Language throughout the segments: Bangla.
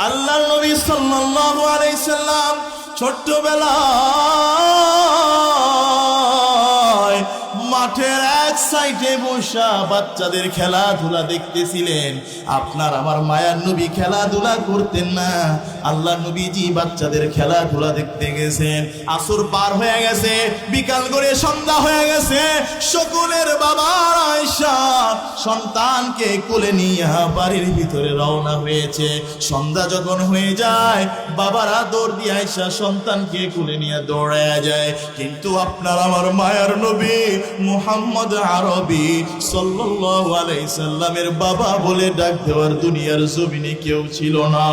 আল্লাহর নবী সাল্লাল্লাহু আলাইহি সাল্লাম ছোট্টবেলায় মাঠের এক সাইডে বসা বাচ্চাদের খেলাধুলা দেখতেছিলেন। আপনার আমার মায়ার নবী খেলাধুলা করতেন না, আল্লাহ নবীজি বাচ্চাদের খেলাধুলা দেখতে গেছেন। আসর পার হয়ে গেছে, বিকাল করে সন্ধ্যা হয়ে গেছে। সকলের বাবা আয়েশা সন্তানকে কোলে নিয়ে বাড়ির ভিতরে রওনা হয়েছে। সন্ধ্যা যখন হয়ে যায়, বাবারা দৌড় দিয়ে আয়েশা সন্তানকে কোলে নিয়ে দৌড়ায় যায়। কিন্তু আপনার আমার মায়ার নবী মুহাম্মদ আরবি সাল্লাল্লাহু আলাইহি সাল্লামের বাবা বলে ডাক দেওয়ার দুনিয়ার জমিনে কেউ ছিল না।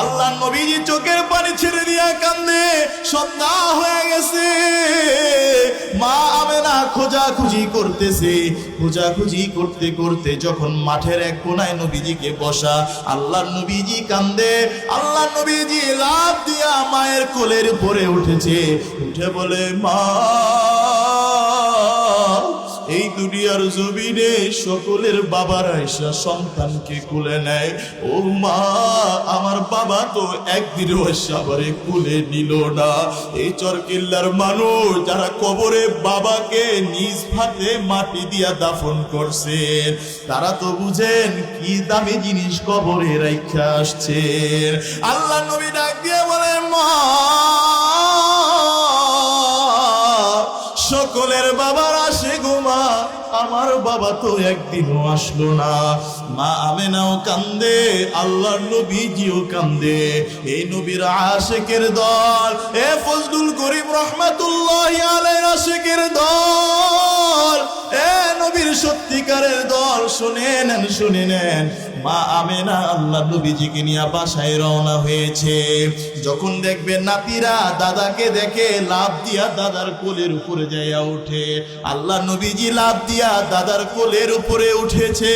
আল্লাহ নবীজি চোখের পানি ছেড়ে দিয়া কান্দে। সন্ধ্যা হয়ে গেছে, মা আমেনা খোঁজাখুঁজি করতেছে। খোঁজাখুঁজি করতে করতে যখন মাঠের এক কোনায় নবীজিকে বসা, আল্লাহ নবীজি কান্দে। আল্লাহ নবীজি লাফ দিয়া মায়ের কোলের উপরে উঠেছে। উঠে বলে, মা, এই দুনিয়ার জমিনে সকলের বাবার আয়েশা সন্তানকে কোলে নেয়। ও মা, আমার বাবা তো একদিনও সবারে কোলে নিল না। এই চরকিল্লার মানুষ যারা কবরে বাবাকে নিজ হাতে মাটি দিয়া দাফন করছেন, তারা তো বুঝেন কি দামি জিনিস কবরে রাইখা আসছেন। আল্লাহ নবী ডাক দিয়ে বলে, মা, সকলের বাবার আসে গো মা, আমার বাবা তো একদিনও আসলো না। মা আমেনাও কান্দে, আল্লাহর নবীজিও কান্দে। এই নবীর আশিকের দল, এ ফজলুল করিম রহমাতুল্লাহি আলাইহির আশিকের দল, এ নবীর সত্যিকারের দল, শুনে নেন, শুনে নেন। মা আমেনা আল্লাহ নবীজিকে নিয়ে বাসায় রওনা হয়েছে। যখন দেখবে নাতিরা দাদাকে দেখে, লাফ দিয়া দাদার কোলের উপরে যাইয়া উঠে। আল্লাহ নবীজি লাফ দিয়া দাদার কোলের উপরে উঠেছে।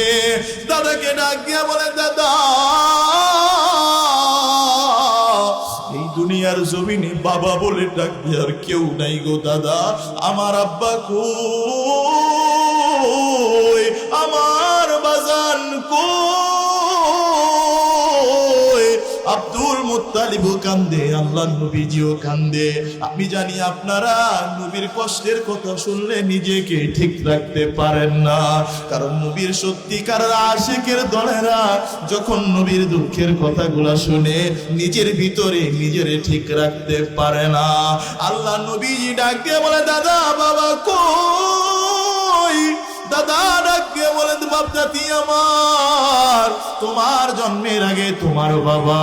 দাদাকে ডাক দিয়া বলে, দাদা, এই দুনিয়ার জমিনে বাবা বলে ডাক দেওয়ার কেউ নাই গো দাদা। আমার আব্বা কই, আমার বাজান কই। আব্দুল মুত্তালিব কান্দে, আল্লাহ নবীজিও কান্দে। আমি জানি আপনারা নবীর কষ্টের কথা শুনলে নিজেকে ঠিক রাখতে পারেন না, কারণ নবীর সত্যিকার আশিকের দলেরা যখন নবীর দুঃখের কথাগুলা শুনে নিজের ভিতরে নিজেরে ঠিক রাখতে পারে না। আল্লাহ নবীজি ডাক দিয়ে বলে, দাদা, বাবা কই? দাদা ডাক দিয়ে বলেন, বাপদাতি আমার, তোমার জন্মের আগে তোমার বাবা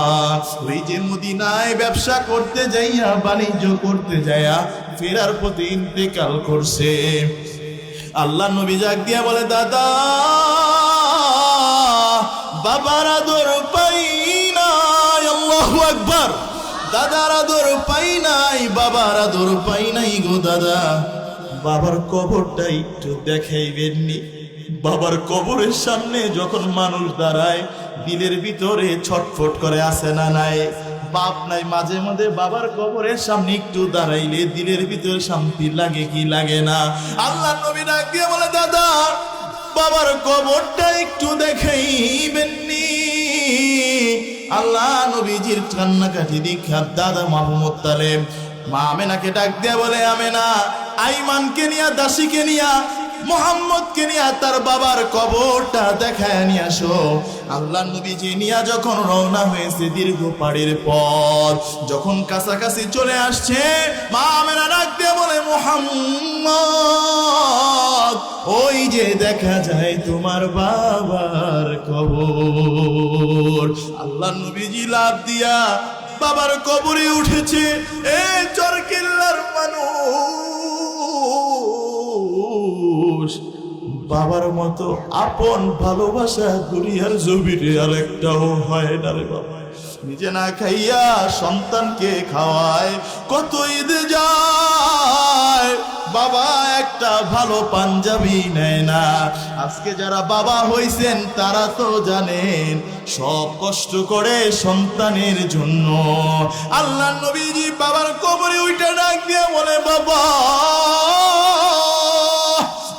ওই যে মদিনায় ব্যবসা করতে যাইয়া, বাণিজ্য করতে যাইয়া ফেরার পথে ইন্তেকাল করছে। আল্লাহ নবী ডাক দিয়া বলে, দাদা, বাবার আদর পাই নাই। আল্লাহু আকবার। দাদার আদর পাই নাই, বাবার আদর পাই নাই গো দাদা। বাবার কবরটা একটু দেখাইবেননি? বাবার কবরের সামনে যখন মানুষ দাঁড়ায়, দিলের ভিতরে ছটফট করে, আসে না নাই? বাপ নাই, মাঝে মাঝে বাবার কবরের সামনে একটু দাঁড়াইলে দিলের ভিতরে শান্তি লাগে কি লাগে না? আল্লাহ নবী ডাক দিয়ে বলে, দাদা, বাবার কবরটা একটু দেখাইবেননি? আল্লাহ নবীজির কান্নাকাটি দেখা দাদা মাহমুদ তালেব মা আমেনাকে ডাক দিয়ে বলে, আমেনা, আইমানকে নিয়া, দাসীকে নিয়া, মুহাম্মদকে নিয়া তার বাবার কবরটা দেখায় নিয়ে আসো। আল্লাহ নবীজি নিয়া যখন রওনা হয়েছে দীর্ঘ পাড়ির পথ, যখন কাছাকাছি চলে আসছে, মা আমেনা ডাক দিয়ে বলে, মুহাম্মদ, ওই যে দেখা যায় তোমার বাবার কবর। আল্লাহ নবীজি লাফ দিয়া বাবার কবরে উঠেছে। এ চরকিল্লার মানুষ, বাবার মতো আপন ভালোবাসা দুনিয়ার জমিনে আর একটাও হয় না রে বাবা। নিজে না খাইয়া সন্তানকে খাওয়ায়, কত ঈদ যায়, বাবা একটা ভালো পাঞ্জাবি নেয় না। আজকে যারা বাবা হইছেন তারা তো জানেন সব কষ্ট করে সন্তানের জন্য। আল্লাহ নবীজি বাবার কবরে উঠে ডাক দিয়ে বলে, বাবা,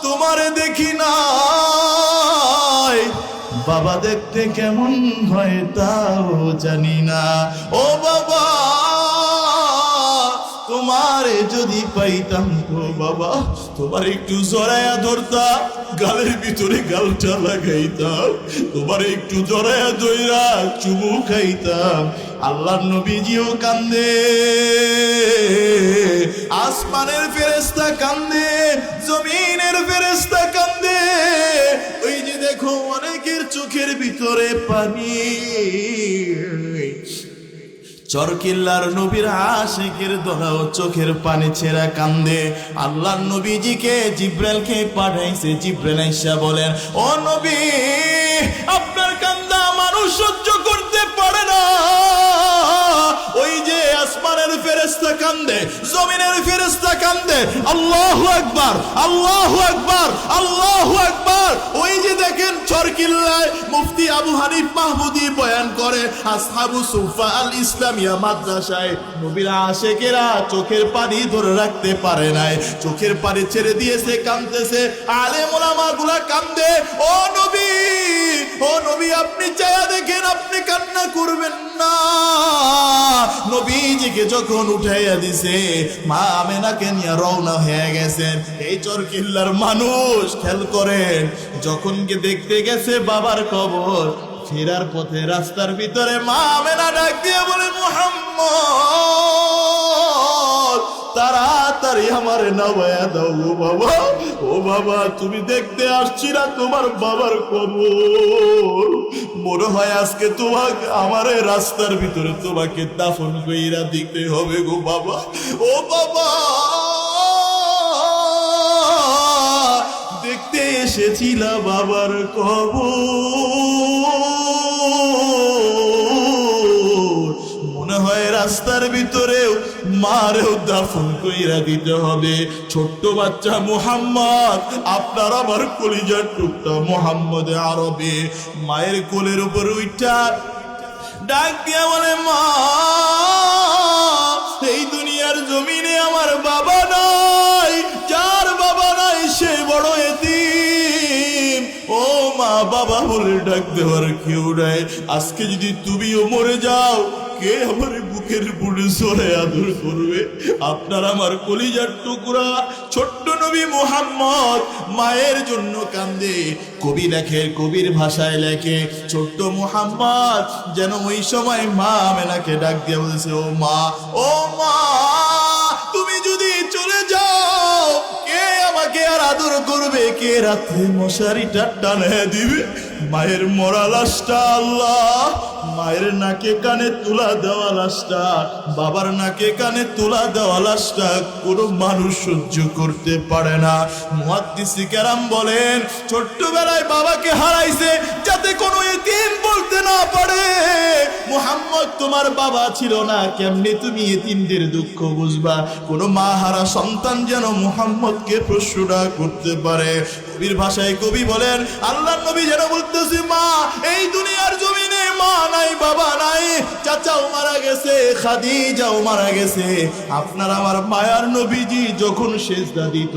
তোমারে দেখি নাই। বাবা বাবা দেখতে কেমন হয় তাও জানি না। ও বাবা, তোমারে যদি পাইতাম তো বাবা, তোমার একটু জড়ায়া ধরতাম, গালের ভিতরে গালটা লাগাইতাম, তোমার একটু জড়ায়া ধইরা চুমু খাইতাম। আল্লাহর নবীজিও কান্দে, আসমানের ফেরেশতা কান্দে, জমিনের ফেরেশতা কান্দে। ওই যে দেখো অনেকের চোখের ভিতরে পানি। চরকিল্লার নবীর আশিকের দলাও চোখের পানি ছেড়া কান্দে। আল্লাহর নবীজিকে জিব্রাইলকে পাঠাইছে। জিব্রাইল আইসা বলেন, ও নবী, আপনার কান্দা মানুষ সহ্য করতে পারে না। ওই যে আসমানের ফেরেশতা কান্দে, জমিনের ফেরেশতা কান্দে। আল্লাহু আকবার, আল্লাহু আকবার, আল্লাহু আকবার। ওই যে দেখেন চরকিল্লায় মুফতি আবু হানিফ মাহমুদি বয়ান করে, আসহাবু সুফা আল ইসলামিয়া মাদ্রাসায় নবীর আশিকেরা চোখের পানি ধরে রাখতে পারে নাই, চোখের পানি ছেড়ে দিয়েছে, কাঁদতেছে। আলেম ওলামাগুলা কান্দে। ও নবী, ও নবী, আপনি চায়া দেখেন, আপনি কান্না করবেন না। নবীজিকে যখন উঠাইয়া দিছে, মা আমেনাকে নিয়ে রওনা হয়ে গেছেন। এই চরকিল্লার মানুষ খেয়াল করেন, যখন দেখতে গেছে বাবার কবর, ফেরার পথে রাস্তার ভিতরে মা আমেনা ডাক দিয়ে বলে, মুহাম্মদ, তাড়াতাড়ি আমারে নামায়া দাও গো বাবা। ও বাবা, তুমি দেখতে আসছি না তোমার বাবার কবর, মনে হয় আজকে তোমাকে আমারে রাস্তার ভিতরে তোমাকে দাফন কইরা দিতে হবে গো বাবা। ও বাবা, দেখতে এসেছিলাম বাবার কবর, মনে হয় রাস্তার ভিতরেও মারেও দাফন কইরা দিতে হবে। ছোট্ট বাচ্চা মুহাম্মদ, আপনার আমার কলিজার টুকটা মুহাম্মদ আরবি মায়ের কোলের উপর উঠা ডাক দিয়া বলে, মা, এই দুনিয়ার জমিনে আমার বাবা নাই, যার বাবা নাই সে বড় এতিম। ও মা, বাবা বলে ডাক দেওয়ার কেউ নাই। আজকে যদি তুমিও মরে যাও, কে আমার বুকের বুড়ে সরে আদর করবে? আপনার আমার কলিজার টুকরা ছোট্ট নবী মুহাম্মদ মায়ের জন্য কান্দে। কবি লেখে, কবির ভাষায় লেখে, ছোট্ট মুহাম্মদ যেন ওই সময় মা আমেনাকে ডাক দিয়ে বলছে, ও মা, ও মা, তুমি যদি চলে যাও, কে আমাকে আর আদর করবে? কে রাত্রে মশারিটা টানে দিবে? মায়ের মরা লাশটা, আল্লাহ, মায়ের নাকে কানে তুলা দেওয়া লাশটা, বাবার নাকে কানে তুলা দেওয়া লাশটা কোনো মানুষ সহ্য করতে পারে না। মুহাদ্দিসে কেরাম বলেন, ছোট্টবেলায় বাবাকে হারাইছে যাতে কোনো এতিম বলতে না পারে, মুহাম্মদ তোমার বাবা ছিল না, কেমনে তুমি এতিমদের দুঃখ বুঝবা? কোনো মা হারা সন্তান যেন মুহাম্মদকে প্রশ্নটা করতে পারে। কবির ভাষায় কবি বলেন, আল্লাহর নবী যেন বলতেছে, মা, এই দুনিয়ার জমিনে মা নাই, বাবা নাই, চাচাও মারা গেছে, খাদিজাও মারা গেছে। আপনার আমার মায়ার নবীজি যখন সেজদা দিত,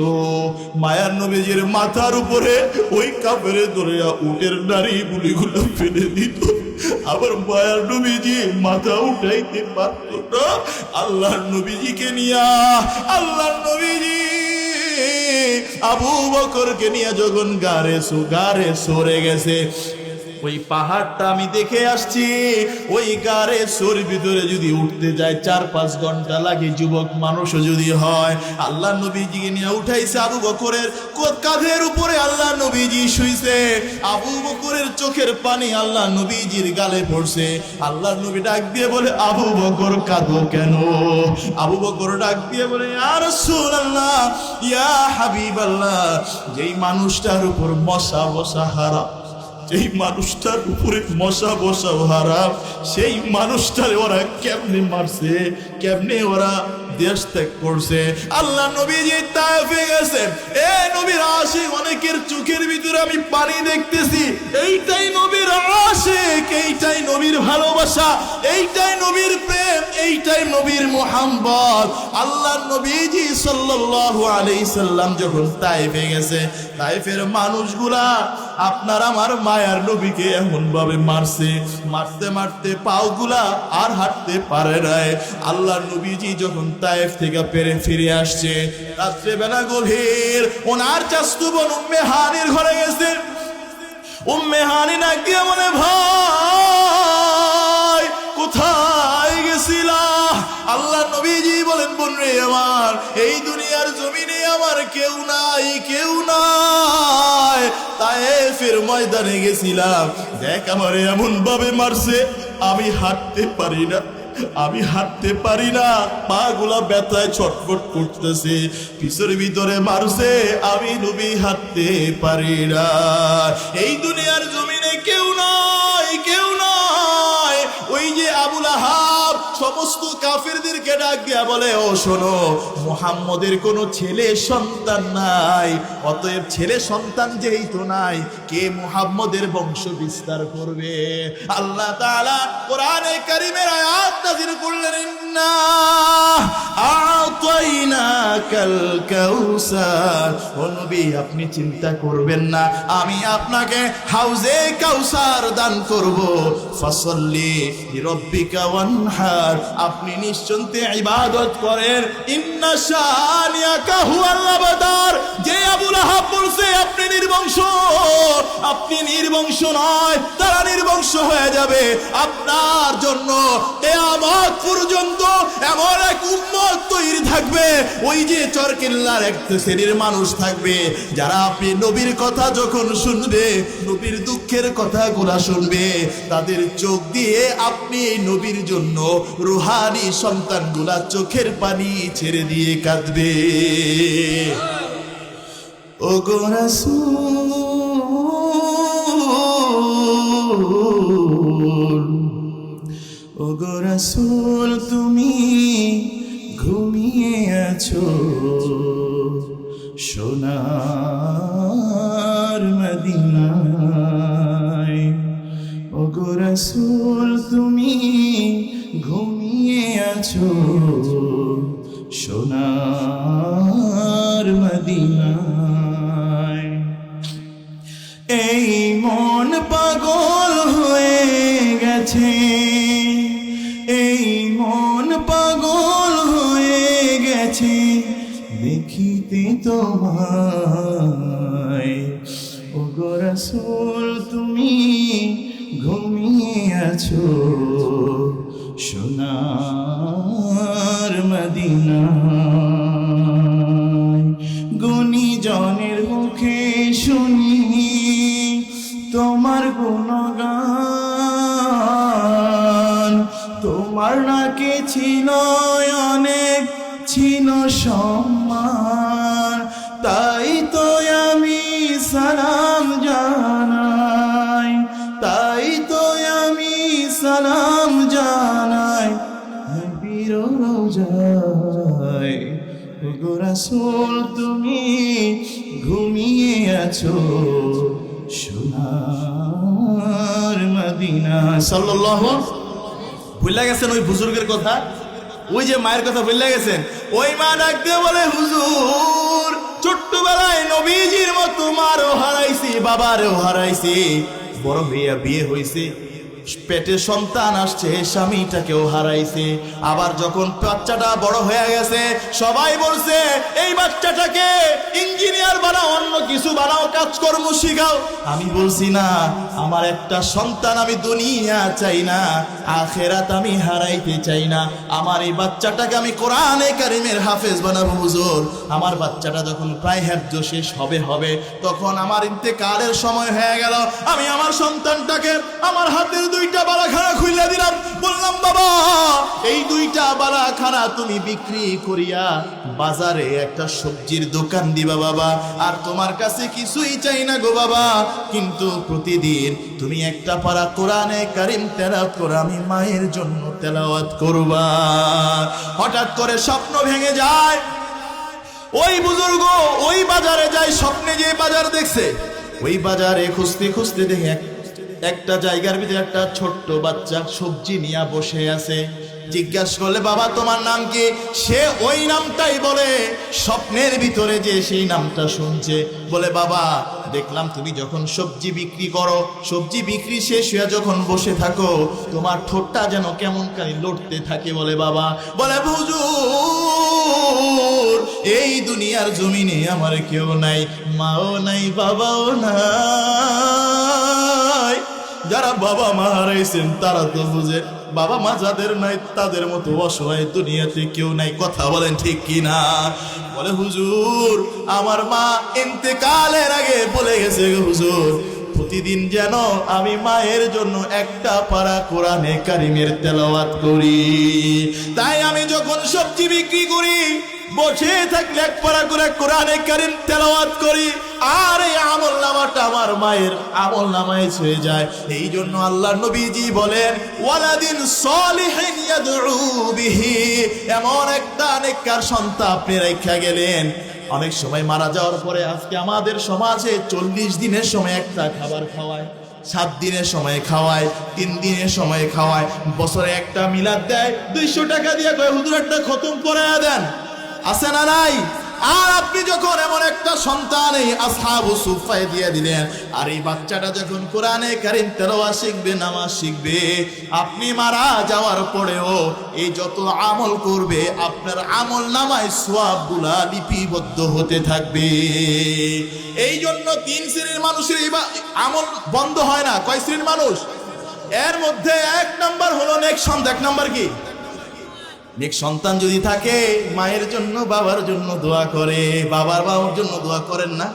মায়ার নবীজির মাথার উপরে ওই কাফেরে ধরে উটের নারী গুলিগুলো ফেলে দিত। আবার মায়ার নবীজি মাথা উঠাইতে পারত না। আল্লাহর নবীজিকে নিয়া, আল্লাহর নবীজি আবু বকরকে নিয়ে যখন গারে সরে গেছে, ওই পাহাড়টা আমি দেখে আসছি, ওই গারে সোর ভিতরে যদি উঠতে যায় 4-5 ঘন্টা লাগে, যুবক মানুষও যদি হয়। আল্লাহ নবীজিকে নিয়ে উঠাইছে, আবু বকরের কাঁধের উপরে আল্লাহ নবীজি শুইছে। আবু বকরের চোখের পানি আল্লাহ নবীজির গালে পড়ছে। আল্লাহ নবী ডাক দিয়ে বলে, আবু বকর কাঁদো কেন? আবু বকর ডাক দিয়ে বলে, ইয়া রাসূলুল্লাহ, ইয়া হাবিবাল্লাহ, যেই মানুষটার উপর মশা বসা হারাম, যেই মানুষটার উপরে মশা বসা হারাম, সেই মানুষটারে ওরা কেমনে মারছে, কেমনে ওরা দেশ ত্যাগ করছে। আল্লাহ নবীজি তায়েফে গেছেন। এ নবীর আশিক অনেকের চোখের ভিতরে আমি পানি দেখতেছি। এইটাই নবীর আশিক, এইটাই নবীর ভালোবাসা, এইটাই নবীর প্রেম, এইটাই নবীর মুহাব্বত। আল্লাহ নবীজি সাল্লাল্লাহু আলাইহি সাল্লাম যখন তায়েফে গেছে, তায়েফের মানুষগুলা আপনার আমার মায়ার নবীকে এমন ভাবে মারছে, মারতে মারতে পাওগুলা আর হাঁটতে পারে নাই। আল্লাহ নবীজি যখন তায়েফ থেকে ফিরে আসছে, রাত্রেবেলা গভীর, ওনার চাস্তু বোন উম্মে হানির ঘরে গেছে। উম্মে হানি না গিয়ে বলে, ভাই কোথায় গেছিলা? আল্লাহ নবীজি বলেন, বোন রে আমার, এই দুনিয়ার জমিনে আমার কেউ নাই, কেউ নাই, তায়েফের ময়দানে গেছিলাম। দেখ আমারে এমন ভাবে মারছে, আমি হাঁটতে পারি না, আমি হাঁটতে পারি না, পা গুলা ব্যথায় ছটফট করতেছে, পিছের ভিতরে মারছে, আমি নবী হাঁটতে পারি না। এই দুনিয়ার জমিনে কেউ নাই, কেউ নাই। ওই যে আবুল আহাব সমস্ত কাফিরদেরকে ডাক দিয়া বলে, ও শোনো, মুহাম্মদের কোনো ছেলে সন্তান নাই, অতএব ছেলে সন্তান যেহেতু নাই, কে মুহাম্মদের বংশ বিস্তার করবে? আল্লাহ তাআলা কোরআনে কারীমের আয়াত নাযিল করলেন, ইন্না আ'তাইনাকাল কাউসার। ও নবী, আপনি চিন্তা করবেন না, আমি আপনাকে হাউজে কাউসার দান করব। ফাসাল্লি লিরাব্বিকা ওয়ানহার, আপনি নিশ্চিন্তে ইবাদত করেন। ইন্না শানিয়াকা হুয়াল আবতার। যে আবুল আহাব বলছে আপনি নির্বংশ, আপনি নির্বংশ নয়, তারা নির্বংশ হয়ে যাবে। আপনার জন্য কিয়ামত পর্যন্ত এমন এক উম্মত তৈরি থাকবে, ওই যে চরকিল্লার এক শ্রেণীর মানুষ থাকবে, যারা আপনি নবীর কথা যখন শুনবে, নবীর দুঃখের কথাগুলা শুনবে, তাদের চোখ দিয়ে আপনি এই নবীর জন্য রুহানি সন্তানগুলা চোখের পানি ছেড়ে দিয়ে কাঁদবে। ওগো রাসূল, ওগো রাসূল, তুমি ঘুমিয়ে আছো সোনার মদিনায়। ওগো রাসূল, তুমি ঘুমিয়ে আছো সোনার মদিনায়। এই মন পাগল হয়ে গেছে, এই মন পাগল হয়ে গেছে দেখিতে তোমায়। ওগো রাসূল, তুমি ঘুমিয়ে আছো সোনার মদিনায়। গুণীজনের মুখে শুনি তোমার গুণগান, তোমার নাকি ছিল অনেক, ছিল সম্মান, তাই তো আমি সালাম জানাই, তাই তো আমি সালাম জানাই নবীর রওজায়। ওগো রাসূল, তুমি ঘুমিয়ে আছো সোনার মদিনা। সাল্লাল্লাহু, ভুলে গেছেন ওই বুজুর্গের কথা, ওই যে মায়ের কথা ভুলে গেছেন? ওই মা ডাক দিয়ে বলে, হুজুর, ছোট্টবেলায় নবীজির মতো মারও হারাইছি, বাবারও হারাইছি, বড় হইয়া বিয়ে হইছে, পেটে সন্তান আসছে, স্বামীটাকেও হারাইছে। আবার যখন বাচ্চাটা বড় হয়ে গেছে, সবাই বলছে এই বাচ্চাটাকে ইঞ্জিনিয়ার বানাও, অন্য কিছু বানাও, কাজকর্ম শিখাও। আমি বলছি না, আমার একটা সন্তান আমি দুনিয়া চাই না, আখেরাত আমি হারাইতে চাই না। আমার এই বাচ্চাটাকে আমি কোরআনে কারিমের হাফেজ বানাবো হুজুর। আমার বাচ্চাটা যখন প্রায় হেফজ শেষ হবে, তখন আমার ইন্তেকালের সময় হয়ে গেল। আমি আমার সন্তানটাকে আমার হাতের দুইটা বালাখানা খুলে দিলাম, বললাম, বাবা, এই দুইটা বালাখানা তুমি বিক্রি করিয়া বাজারে একটা সবজির দোকান দিবা বাবা, আর তোমার কাছে কিছুই চাই না গো বাবা, কিন্তু প্রতিদিন তুমি একটা পারা কোরআনে কারিম তেলাওয়াত করো, আমি মায়ের জন্য তেলাওয়াত করবা। হঠাৎ করে স্বপ্ন ভেঙে যায়। ওই বুজুর্গ ওই বাজারে যায়, স্বপ্নে যে বাজার দেখছে, ওই বাজারে খুঁজতে খুঁজতে দেখে একটা জায়গার ভিতরে একটা ছোট্ট বাচ্চা সবজি নিয়ে বসে আছে। জিজ্ঞাসা করলে, বাবা তোমার নাম কি? সে ওই নামটাই বলে, স্বপ্নের ভিতরে যে সেই নামটা শুনছে। বলে, বাবা দেখলাম তুমি যখন সবজি বিক্রি করো, সবজি বিক্রি শেষ হয়ে যখন বসে থাকো, তোমার ঠোঁটটা যেন কেমন করে লড়তে থাকে। বলে বাবা, বলে হুজুর এই দুনিয়ার জমিনে আমার কেউ নাই, মাও নাই, বাবাও নাই। যারা বাবা মা হারাইছেন তারা তো বুঝে, বাবা মা যাদের নাই তাদের মতো অসহায় দুনিয়াতে কেউ নাই। কথা বলেন ঠিক কিনা? বলে হুজুর আমার মা ইন্তেকালের আগে বলে গেছে, হুজুর প্রতিদিন যেন আমি মায়ের জন্য একটা পারা কোরআনে কারিমের তেলাওয়াত করি। তাই আমি যখন সবজি বিক্রি করি বসে থাকলে এক পারা করে কোরআনে কারিম তেলাওয়াত করি, আর এই আমল নামাটা আমার মায়ের আমল নামায় হয়ে যায়। এই জন্য আল্লাহর নবীজি বলেন ওয়ালাদিন সালিহিন ইয়াদউ বিহি, এমন একটা নেককার সন্তান আপনি রেখে গেলেন। অনেক সময় মারা যাওয়ার পরে আজকে আমাদের সমাজে 40 দিনের সময় একটা খাবার খাওয়ায়, 7 দিনের সময় খাওয়ায়, 3 দিনের সময় খাওয়ায়, বছরে একটা মিলাদ দেয়, 200 টাকা দিয়ে কয় হুজুর একটা খতম করায়া দেন, আছে না নাই? আর আপনি যখন এমন একটা সন্তান এই আসহাবু সুফায় দিয়ে দিলেন, আর এই বাচ্চাটা যখন কোরআনে কারিম তেলাওয়াত শিখবে, নামাজ শিখবে, আপনি মারা যাওয়ার পরেও এই যত আমল করবে আপনার আমল নামায় সওয়াবগুলা লিপিবদ্ধ হতে থাকবে। এই জন্য 3 শ্রেণীর মানুষের আমল বন্ধ হয় না। কয় শ্রেণীর মানুষ? এর মধ্যে 1 নাম্বার হলো নেক সন্তান। 1 নাম্বার কি? নেক সন্তান যদি থাকে মায়ের জন্য বাবার জন্য দোয়া করে। বাবার বাবার জন্য দোয়া করেন না?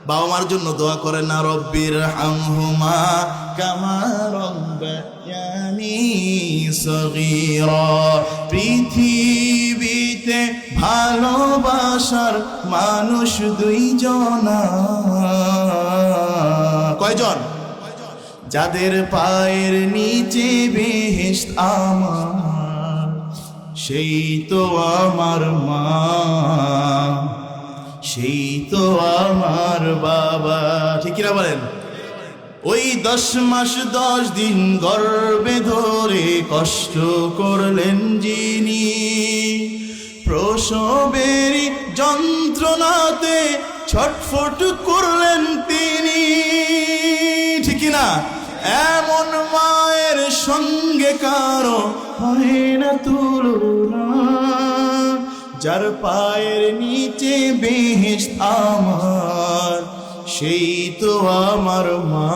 বাবা মার জন্য দোয়া করেন না? রব্বির হামহুমা কামা রাব্বায়ানি সগীরা। পৃথিবীতে ভালোবাসার মানুষ 2 জনা। কয়জন? যাদের পায়ের নিচে বেহেশত আমার, সেই তো আমার মা, সেই তো আমার বাবা। ঠিক কিনা বলেন? ওই 10 মাস 10 দিন গর্ভে ধরে কষ্ট করলেন যিনি, প্রসবের যন্ত্রণাতে ছটফট করলেন তিনি। ঠিক কিনা? এমন মায়ের সঙ্গে কারো হয় না তুলনা, যার পায়ের নিচে বেহেশত আমার, সেই তো আমার মা,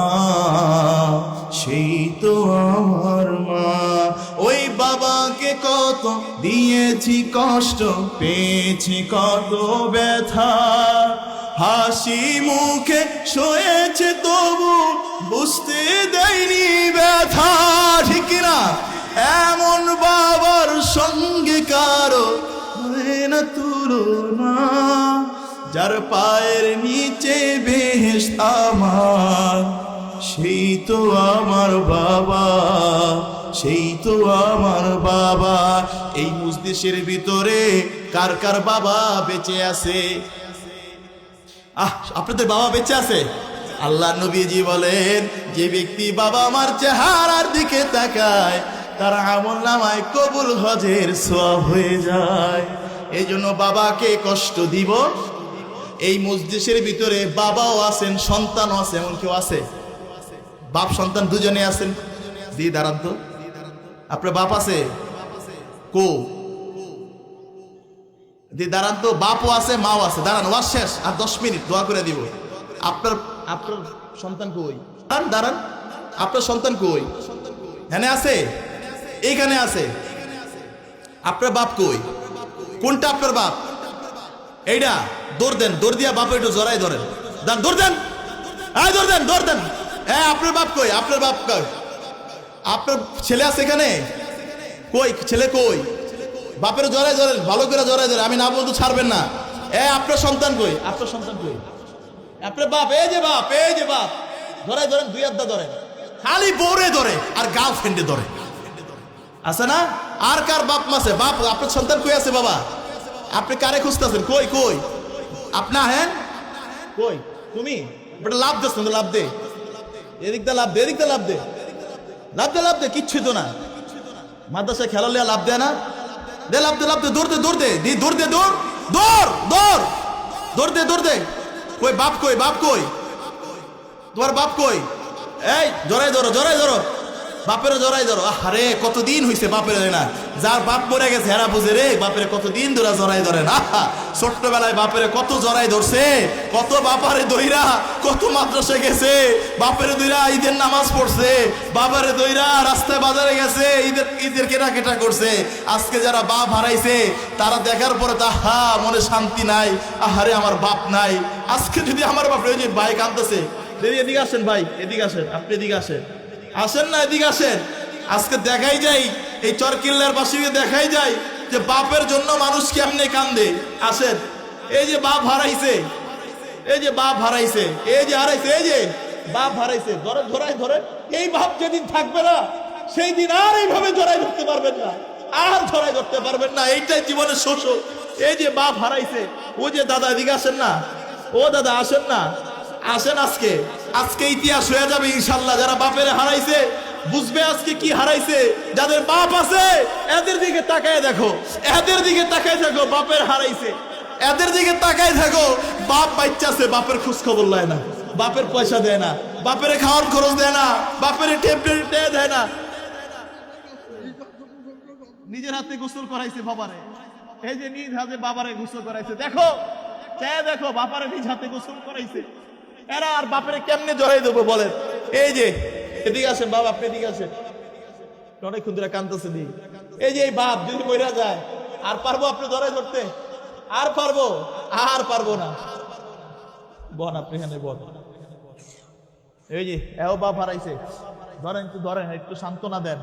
সেই তো আমার মা। ওই বাবাকে কত দিয়েছি কষ্ট, পেয়েছি কত ব্যথা, হাসি মুখে শোয়েছে তবু বুঝতে দেয়নি ব্যথা। ঠিক না? এমন বাবার সঙ্গে কারো হয় না তুলনা, যার পায়ের নিচে বেহেশত আমার, সেই তো আমার বাবা, সেই তো আমার বাবা। এই মজলিসের ভিতরে কার কার বাবা বেঁচে আছে? আপনাদের বাবা বেঁচে আছে? আল্লাহ নবীজি বলেন যে ব্যক্তি বাবা মার চেহারার দিকে তাকায় তার আমল নামায় কবুল হজের সওয়াব হয়ে যায়। এই জন্য বাবাকে কষ্ট দিব। এই মজলিসের ভিতরে বাবাও আছেন, সন্তানও আছে। এমন কেউ আছে? বাপ সন্তান দুজনে আছেন? দিয়ে দাঁড়ান তো। আপনার বাপ আছে? কো দিয়ে দাঁড়ান তো। বাপও আছে, মাও আছে। দাঁড়ান, ওয়াজ শেষ, আর 10 মিনিট দোয়া করে দিব। আপনার সন্তান কই? দাঁড়ান, আপনার সন্তান কই? এখানে আছে? এইখানে আছে। আপনার বাপ কই? কোনটা আপনার বাপ? এইটা? দৌড় দেন, দৌড় দিয়া বাপ একটু জড়াই ধরেন। দৌড় দেন, দৌড় দেন, দৌড় দেন। হ্যাঁ, আপনার বাপ কই? আপনার বাপ কই? আপনার ছেলে আছে এখানে? কই ছেলে কই? বাপের জড়াই ধরেন, ভালো করে জড়াই ধরেন। আমি না বলতে ছাড়বেন না। আপনার সন্তান কই? আপনার সন্তান কই? আপনার বাপ? এই যে বাপ, এই যে বাপ। ধরাই ধরেন, 2 হাত ধরেন। খালি বউরে ধরে আর গার্লফ্রেন্ডে ধরে। আছে না? আর কার বাপ মাসে? বাপ, আপনার সন্তান কই আছে? বাবা, আপনি কারে খুঁজতেছেন? কই কই আপনা? হ্যাঁ কই? তুমি লাভ দিস না? লাভ দে, এদিক দা লাভ দে, এদিক দা লাভ দে, লাভ দে, লাভ দে। কিচ্ছুই তো না। মাদ্রাসায় খেলা লিয়া লাভ দেয় না? দে লাভ দে, লাভ দে, দৌড় দে, দৌড় দে, দৌড় দে, দৌড় দৌড় দৌড় দৌড় দে, দৌড় দে। কই বাপ কই? বাপ কই? তোমার বাপ কই? এই জড়াই ধরো, জড়াই ধরো, বাপের জড়াই ধরো। আরে কতদিন হইছে বাপের হয় না, যার বাপ মরে গেছে হেরা বুঝে রে বাপের কতদিন ধরে জড়াই ধরেন। আহা, ছোট্টবেলায় বাপের কত জড়াই ধরছে, কত বাপারে দইরা, কত মাদ্রাসায় গেছে, বাপের দইরা ঈদের নামাজ পড়ছে, বাবারে দইরা রাস্তায় বাজারে গেছে, ঈদের কেনাকাটা করছে। আজকে যারা বাপ হারাইছে তারা দেখার পরে তাহা মনে শান্তি নাই, আহারে আমার বাপ নাই। আজকে যদি আমার বাপ, ওই যে ভাই কাঁদতেছে, এদিকে আসেন ভাই, এদিকে আসেন, আপনি এদিকে আসেন, আসেন না এদিকে আসেন। আজকে দেখাই যায় এই চরকিল্লার পাশে দেখাই যায় যে বাপের জন্য মানুষ কেমনে কান্দে। আসেন, এই যে বাপ হারাইছে, এই যে বাপ হারাইছে, এই যে হারাইছে, এই যে বাপ হারাইছে, ধরে ধরাই ধরে। এই বাপ যেদিন থাকবে না সেই দিন আর এইভাবে জড়াই ধরতে পারবেন না, আর ধরাই ধরতে পারবেন না। এইটাই জীবনের শোষক। এই যে বাপ হারাইছে, ও যে দাদা এদিকে আসেন না, ও দাদা আসেন না, আসেন। আজকে আজকে ইতিহাস হয়ে যাবে ইনশাল্লাহ। যারা বাপের হারাইছে বুঝবে আজকে কি হারাইছে। যাদের বাপ আছে এদের দিকে তাকায় দেখো, এদের দিকে তাকায় দেখো, বাপের হারাইছে এদের দিকে তাকায় দেখো। বাপ বাচ্চা আছে, বাপের খোঁজ খবর লয় না, বাপের পয়সা দেয় না, বাপের খাওয়ার খরচ দেয় না, বাপের টেবলেট দেয় না। নিজের হাতে গোসল করাইছে বাবারে, এই যে নিজ হাতে বাবারে গোসল করাইছে। দেখো দেখো, বাপারে নিজ হাতে গোসল করাইছে। এরা আর বাপের কেমনে জড়াই দেবো বলেন? এই যে এদিকে আসেন বাবা, আপনি এদিকে আসেন, অনেকক্ষণ ধরে কাঁদতেছে দি। এই যে এই বাপ যদি মইরা যায় আর পারবো আপনি জড়াই ধরতে? আর পারবো? আর পারবো না। বন আপনি এখানে বন। এই যে এও বাপ হারাইছে, ধরেন একটু, ধরেন একটু সান্ত্বনা দেন।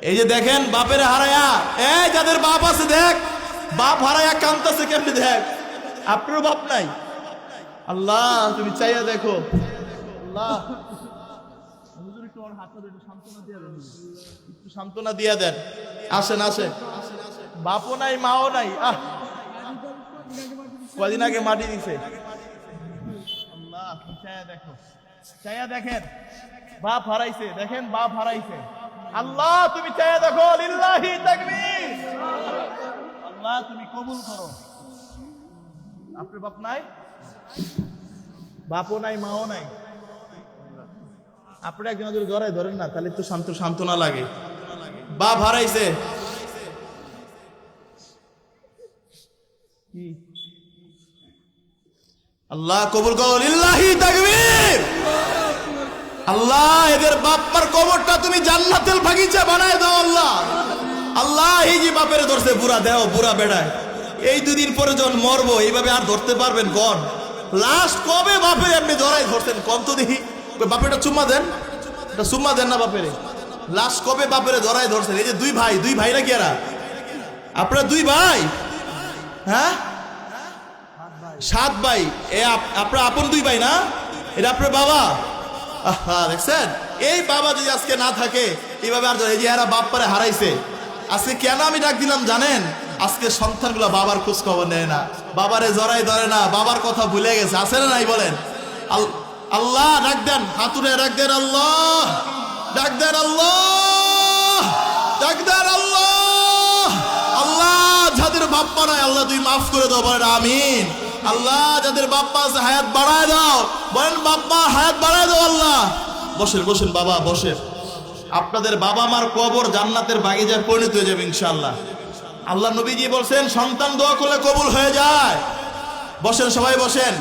এই যে দেখেন বাপের হারায়া, এই যাদের বাপ আছে দেখ, বাপ হারায়া কাঁদতেছে কেমনে দেখ। আপনার বাপ নাই? আল্লাহ তুমি চাইয়া দেখো। আল্লাহ একটু সান্ত্বনা দিয়া দেন। আসেন আসেন, বাপও নাই মাও নাই। কদিন আগে মাটি দিছে। আল্লাহ তুমি চাইয়া দেখো, চাইয়া দেখেন, বাপ হারাইছে, দেখেন বাপ হারাইছে। আল্লাহ তুমি চাইয়া দেখো, লিল্লাহি তাকবীর। আল্লাহ তুমি কবুল করো। আপনার বাপ নাই, বাপও নাই মাও নাই, আপনি একজন যদি জড়াই ধরেন না তাহলে একটু সান্ত্বনা লাগে। বাপ হারাইছে, আল্লাহ কবুল করো, লিল্লাহি তাকবীর। আল্লাহ এদের বাপ্পার কবরটা তুমি জান্নাতের বাগিচা বানায় দাও আল্লাহ। আল্লাহ এই যে বাপের ধরছে বুড়া দেও, বুড়া বেড়ায়, এই দুদিন পরে যখন মরবো এইভাবে আর ধরতে পারবেন কোন? লাস্ট কবে বাপের এমনি ধরাই ধরছেন কোন তো দেখি? বাপেরটা চুম্মা দেন, এটা চুম্মা দেন না বাপেরে। লাস্ট কবে বাপেরে ধরাই ধরছেন? এই যে দুই ভাই, দুই ভাই নাকি এরা? আপনারা দুই ভাই? হ্যাঁ 7 ভাই। এ আপনার আপন দুই ভাই না? এটা আপনার বাবা? আহা দেখছেন, এই বাবা যদি আজকে না থাকে এইভাবে আর এই যে এরা বাপ্পারে হারাইছে। আজকে কেন আমি ডাক দিলাম জানেন? আজকে সন্তানগুলো বাবার খোঁজ খবর নেয় না, বাবারে জড়াই ধরে না, বাবার কথা ভুলে গেছে। আছে না নাই বলেন? আল্লাহ ডাক দেন, হাতুরে ডাক দেন, আল্লাহ ডাক দেন, আল্লাহ ডাক দেন, আল্লাহ। আল্লাহ যাদের বাপ্পা নাই আল্লাহ তুই মাফ করে দাও, বলেন আমিন। আল্লাহ যাদের বাপ্পা আছে হায়াত বাড়ায় দাও, বলেন বাপ্পা হায়াত বাড়ায় দাও আল্লাহ। বসেন বসেন বাবা বসেন। আপনাদের বাবা মার কবর জান্নাতের বাগিচায় পরিণত হয়ে যাবে ইনশাআল্লাহ। আল্লাহ নবীজি বলছেন সন্তান দোয়া করলে কবুল হয়ে যায়। বসেন সবাই বসেন,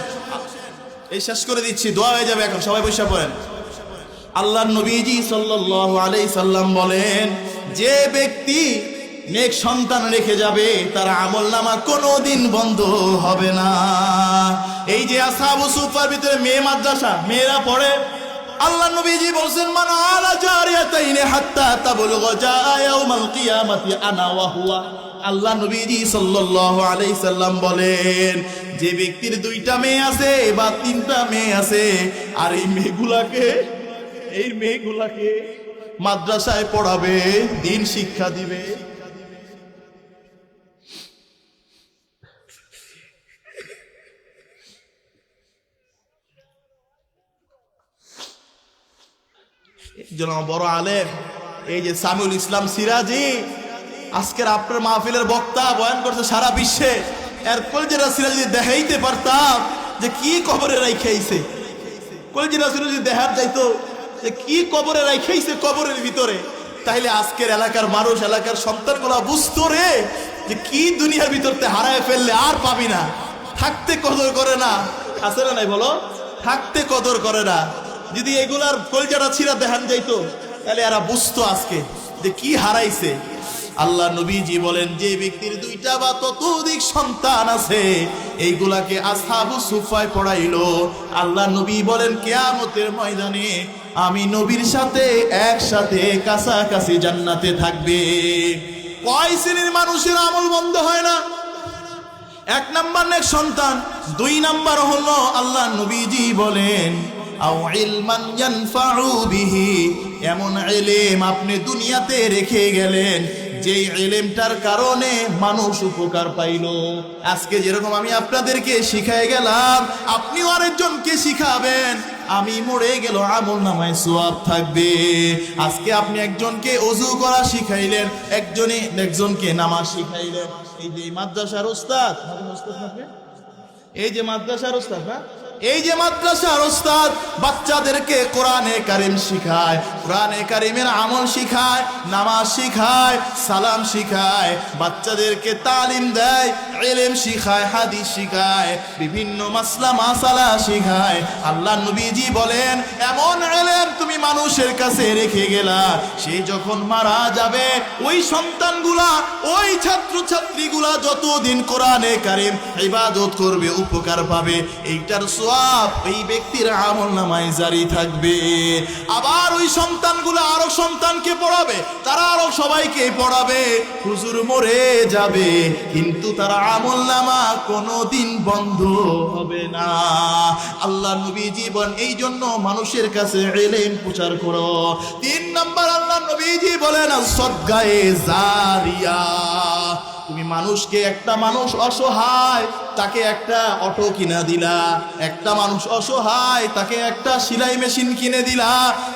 এই শেষ করে দিচ্ছি, দোয়া হয়ে যাবে এখন, সবাই বসে পড়েন। আল্লাহ নবীজি সাল্লাল্লাহু আলাইহি সাল্লাম বলেন, যে ব্যক্তি নেক সন্তান রেখে যাবে তার আমলনামা কোনোদিন বন্ধ হবে না। এই যে আসহাবুস সুফার ভিতরে মেয়ে মাদ্রাসা, মেয়েরা পড়ে। আল্লাহ নবীজি বলছেন মান আলা জারিয়াতাইনি হাত্তা তাবলুগা ইয়াউমাল কিয়ামাতি আনা ওয়া হুয়া। আল্লাহ নবীজি সাল্লাল্লাহু আলাইহি সাল্লাম বলেন, যে ব্যক্তির 2টা মেয়ে আছে বা 3টা মেয়ে আছে আর এই মেয়েগুলাকে মাদ্রাসায় পড়াবে, দ্বীন শিক্ষা দিবে, বড় আলেম এই যে সামিউল ইসলাম সিরাজি আজকের আপনার মাহফিলের বক্তা বয়ান করছে সারা বিশ্বে। এর কলজেরা সিরাজি দেখাইতে পারতাম যে কি কবরে রাইখাইছে। কলজিরা ছিল যদি দেখার যাইতো যে কি কবরে রাখাইছে কবরের ভিতরে, তাইলে আজকের এলাকার মানুষ, এলাকার সন্তানগুলা বুঝতো রে যে কি দুনিয়ার ভিতরতে হারায় ফেললে আর পাবি না, থাকতে কদর করে না। আছে না নাই বলো? থাকতে কদর করে না। যদি এগুলার কলজাটা ছিঁড়া দেখান যাইতো তাহলে এরা বুঝতো আজকে যে কি হারাইছে। আল্লাহ নবীজি বলেন, যে ব্যক্তির 2টা বা ততোধিক সন্তান আছে, এইগুলাকে আসহাবু সুফায় পড়াইলো, আল্লাহ নবী বলেন কিয়ামতের ময়দানে আমি নবীর সাথে একসাথে কাছাকাছি জান্নাতে থাকবে। কয় শ্রেণীর মানুষের আমল বন্ধ হয় না? 1 নাম্বার নেক সন্তান, 2 নাম্বার হলো আল্লাহ নবীজি বলেন আও ইলমান ইয়ানফাউ বিহি, এমন ইলম আপনি দুনিয়াতে রেখে গেলেন যেই ইলমটার কারণে মানুষ উপকার পাইল। আজকে যেরকম আমি আপনাদেরকে শিখাই গেলাম, আপনিও আরেকজনকে শিখাবেন, আমি মরে গেল আমল নামায় সওয়াব থাকবে। আজকে আপনি একজনকে ওযু করা শিখাইলেন, একজনকে নামাজ শিখাইলেন। এই যে মাদ্রাসার ওস্তাদ, এই যে মাদ্রাসার ওস্তাদ না, এই যে মাদ্রাসার ওস্তাদ বাচ্চাদেরকে কোরআনে কারিম শিখায়, কোরআনে কারিমের আমল শিখায়, নামাজ শিখায়, সালাম শিখায়, বাচ্চাদেরকে তালিম দেয়, ইলম শিখায়, হাদিস শিখায়, বিভিন্ন মাসলা মাসালা শিখায়। আল্লাহ নবীজি বলেন এমন ইলম তুমি মানুষের কাছে রেখে গেলা, সে যখন মারা যাবে ওই সন্তানগুলা, ওই ছাত্রছাত্রীগুলা যতদিন কোরআনে কারিম ইবাদত করবে উপকার পাবে, এইটার সওয়াব এই ব্যক্তির আমলনামায় জারি থাকবে। আবার ওই সন্তানগুলো আরো সন্তানকে পড়াবে, তারা আরো সবাইকে পড়াবে। হুজুর মরে যাবে কিন্তু তার আমলনামা কোনোদিন বন্ধ হবে না। আল্লাহ নবী জীবন এই জন্য মানুষের কাছে ইলম প্রচার করো। 3 নাম্বার আল্লাহ নবীজি বলেন সদকায়ে জারিয়া। তুমি মানুষকে, একটা মানুষ অসহায় তাকে একটা অটো কিনা দিলা, একটা মানুষ অসহায় তাকে একটা সেলাই মেশিন কিনে দিলা,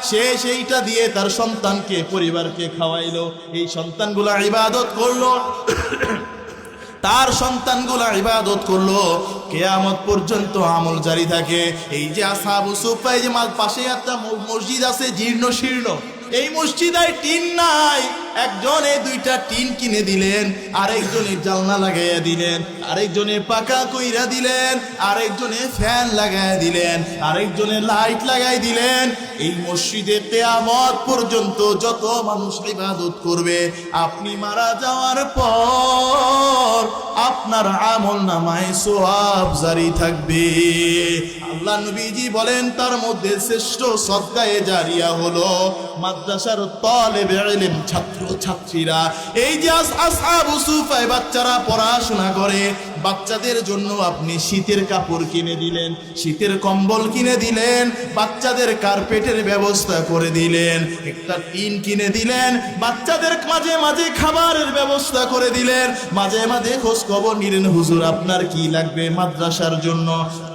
সে সেইটা দিয়ে তার সন্তানকে, পরিবারকে খাওয়াইলো, এই সন্তানগুলা ইবাদত করলো, তার সন্তানগুলা ইবাদত করলো, কিয়ামত পর্যন্ত আমল জারি থাকে। এই যে আসহাবু সুফা, এই যে পাশে একটা মসজিদ আছে জীর্ণ শীর্ণ, এই মসজিদে টিন নাই, একজনে 2টা টিন কিনে দিলেন, আরেকজনে জানলা লাগাইয়া দিলেন, আরেকজনে পাকা কইরা দিলেন, আরেকজনে ফ্যান লাগাইয়া দিলেন, আরেকজনে লাইট লাগাই দিলেন। এই মসজিদে কিয়ামত পর্যন্ত যত মানুষ ইবাদত করবে, আপনি মারা যাওয়ার পর আপনার আমলনামায় সওয়াব জারি থাকবে। আল্লাহ নবীজি বলেন তার মধ্যে শ্রেষ্ঠ সদকায়ে জারিয়া হলো মাদ্রাসার তালেবে ইলম, ছাত্রছাত্রীরা। এই যে আসহাবু সুফায় বাচ্চারা পড়াশোনা করে, বাচ্চাদের জন্য আপনি শীতের কাপড় কিনে দিলেন, শীতের কম্বল কিনে দিলেন, বাচ্চাদের কার্পেটের ব্যবস্থা করে দিলেন, একটা টিন কিনে দিলেন, বাচ্চাদের মাঝে মাঝে খাবারের ব্যবস্থা করে দিলেন, মাঝে মাঝে খোঁজ খবর নিলেন হুজুর আপনার কি লাগবে মাদ্রাসার জন্য।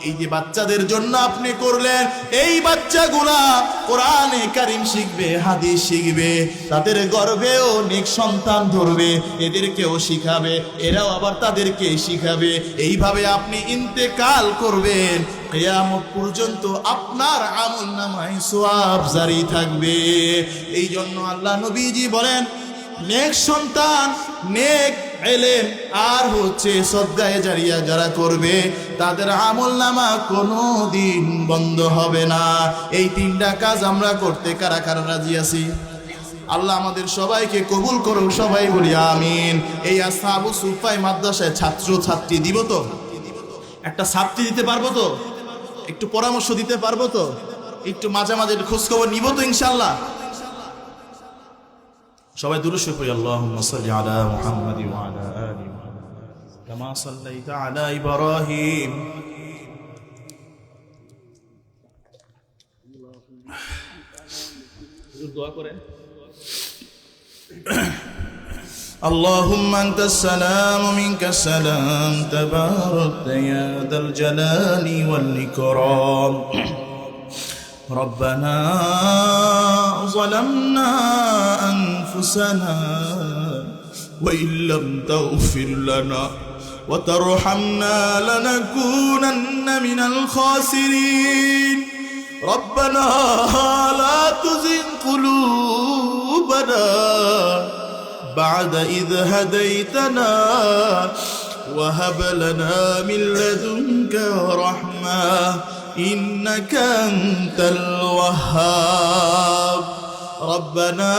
এই যে বাচ্চাদের জন্য আপনি করলেন, এই বাচ্চাগুলা কোরআনে কারিম শিখবে, হাদিস শিখবে, তাদের গর্ভেও নেক সন্তান ধরবে, এদেরকেও শিখাবে, এরাও আবার তাদেরকে শিখাবে। এইভাবে আপনি ইন্তেকাল করবেন, কিয়ামত পর্যন্ত আপনার আমলনামায় সওয়াব জারি থাকবে। এই জন্য আল্লাহ নবীজি বলেন নেক সন্তান, নেক ইলম আর হচ্ছে সদকায়ে জারিয়া যারা করবে তাদের আমলনামা কোনোদিন বন্ধ হবে না। এই 3টা কাজ আমরা করতে কারা কারা রাজি আছি? আল্লাহ আমাদের সবাইকে কবুল করুক, সবাই বলি আমিন। এই আসহাবু সুফায় মাদ্রাসায় ছাত্র ছাত্রী দিব তো? একটা ছাত্রী দিতে পারবো তো? একটু পরামর্শ দিতে পারবো তো? একটু মাঝে মাঝে খোঁজ খবর নিব তো ইনশাআল্লাহ? সবাই দুরূদ শরীফ পড়ি, আল্লাহুম্মা সাল্লি আলা মুহাম্মাদ ওয়া আলা আলি মুহাম্মাদ কামা সাল্লাইতা আলা ইব্রাহিম। দোয়া করেন। اللهم أنت السلام ومنك السلام تباركت يا ذا الجلال والإكرام ربنا ظلمنا أنفسنا وإن لم تغفر لنا وترحمنا لنكونن من الخاسرين ربنا لا تزغ قلوبنا بعد إذ هديتنا وهب لنا من لدنك رحمة إنك أنت الوهاب ربنا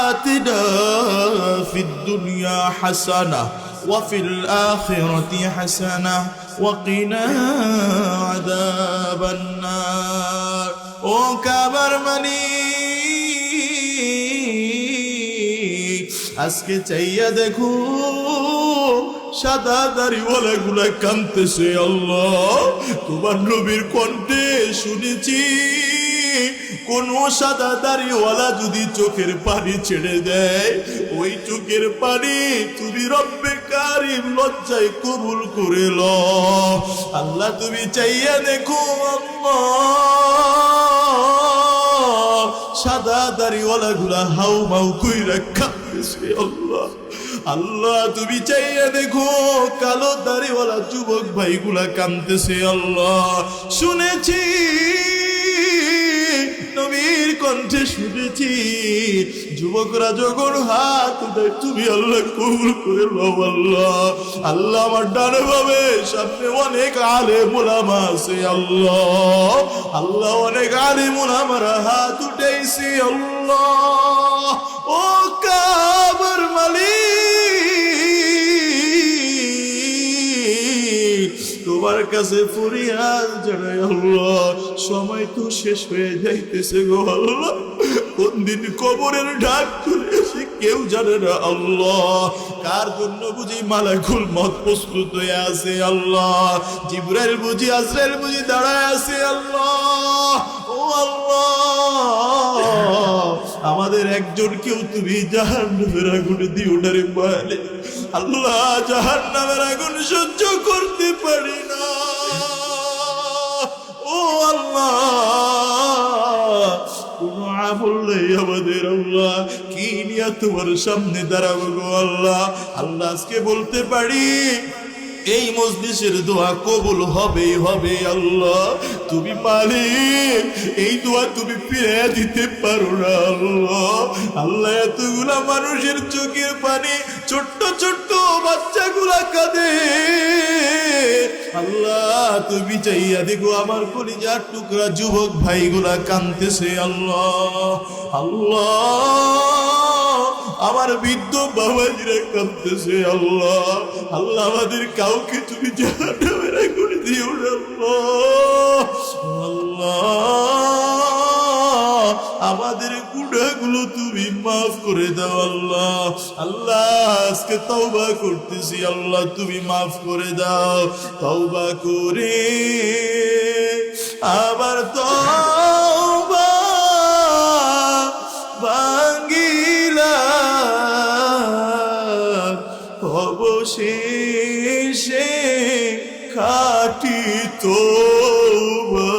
آتنا في الدنيا حسنة وفي الآخرة حسنة وقنا عذاب النار ও কাবার মালিক আজকে চাইয়া দেখো সাদা দাড়িওয়ালা গুলা কাঁদতেছে আল্লাহ তোমার নবীর কণ্ঠে শুনেছি কোন সাদা দাড়িওয়ালা যদি চোখের পানি ছেড়ে দেয় ওই চোখের পানি তুমি রব্বে কারিম লজ্জায় কবুল করে লও আল্লাহ তুমি চাইয়া দেখো আল্লাহ সাদা দাড়িওয়ালা গুলা হাউ মাউ কইরা কাঁদতেছে আল্লাহ আল্লাহ তুমি চাইয়া দেখো কালো দাড়িওয়ালা যুবক ভাইগুলা কাঁদতেছে আল্লাহ শুনেছি নবীর কণ্ঠে শুনেছি যুবকরা যখন হাত উঠায় তুমি আল্লাহ কবুল করে লও আল্লাহ আল্লাহ আমার ডানে বামে সামনে অনেক আলেম উলামা আছে আল্লাহ আল্লাহ অনেক আলেম উলামারা হাত উঠাইছে আল্লাহ ও কাবার মালিক তোমার কাছে ফরিয়াদ জানাই আল্লাহ সময় তো শেষ হয়ে যাইতেছে গো আল্লাহ কোন দিন কবরের ঢাক খুলে এসে কেউ জানে না আল্লাহ কার জন্য বুঝি মালাকুল মউত প্রস্তুত হয়ে আছে আল্লাহ জিবরাইল বুঝি আজরাইল বুঝি দাঁড়ায় আছে আল্লাহ ও আল্লাহ আমাদের একজন কেউ তুমি জাহান্নামের আগুনে দিও না রে মালিক আল্লাহ জাহান্নামের আগুন সহ্য করতে পারি না ও আল্লাহ কোন আমল নেই আমাদের আল্লাহ কি নিয়ে তোমার সামনে দাঁড়াবো গো আল্লাহ আল্লাহ আজকে বলতে পারি এই মজলিসের দোয়া কবুল হবেই হবে আল্লাহ তুমি মালিক এই দোয়া তুমি ফিরে দিতে পারো না আল্লাহ আল্লাহ এতগুলা মানুষের চোখের পানি ছোট্ট ছোট্ট বাচ্চাগুলা কাঁদে আল্লাহ তুমি চাইয়া দেখো আমার কলিজার টুকরা যুবক ভাইগুলা কাঁদতেছে আল্লাহ আল্লাহ আমার বৃদ্ধ বাবাজিরা কাঁদতেছে আল্লাহ আল্লাহ আমাদের কাউকে তুমি জাহান্নামের আগুনে দিও না আল্লাহ আমাদের গুনাহগুলো তুমি মাফ করে দাও আল্লাহ আল্লাহ আজকে তওবা করতেছি আল্লাহ তুমি মাফ করে দাও তওবা করে আবার তওবা ভাঙ্গিলা অবশেষে খাটি তওবা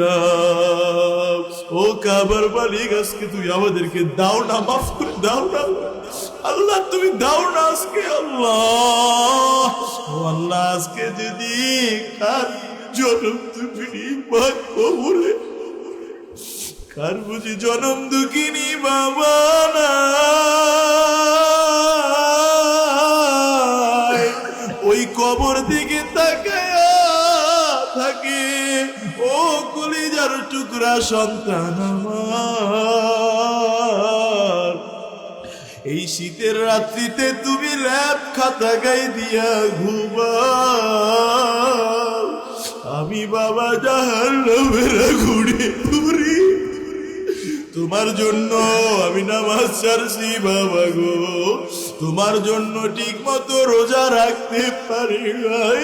করিলাম ও কাবার মালিক আজকে তুই আমাদেরকে দাও না মাফ করে দাও না আল্লাহ তুমি দাও না আজকে আল্লাহ ও আল্লাহ আজকে যদি কার জনম তুমি কবুলে কার বুঝি জনম দুঃখিনী বাবা না ওই কবর দিকে তাকায়া থাকে ও কলিজার টুকরা সন্তান আমার এই শীতের রাত্রিতে তুমি ল্যাপ খাতা গাই দিয়া ঘুমাও আমি বাবা জাহান্নামের আগুনে পুরি তোমার জন্য আমি নামাজ ছাড়ছি বাবা গো তোমার জন্য ঠিক মতো রোজা রাখতে পারি নাই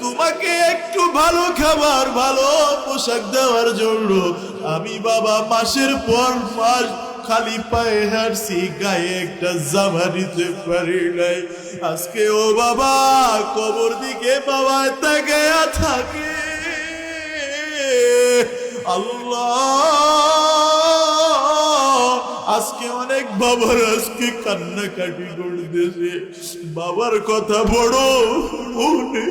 তোমাকে একটু ভালো খাবার ভালো পোশাক দেওয়ার জন্য আমি বাবা মাসের পর মাস খালি পায়ে হাঁটছি গায়ে একটা জামা নিতে পারি নাই আজকে ও বাবা কবর দিকে বাবা তাকায়া থাকে আল্লাহ আজকে অনেক বাবার আজকে কান্নাকাটি করতেছে বাবার কথা বড় মনে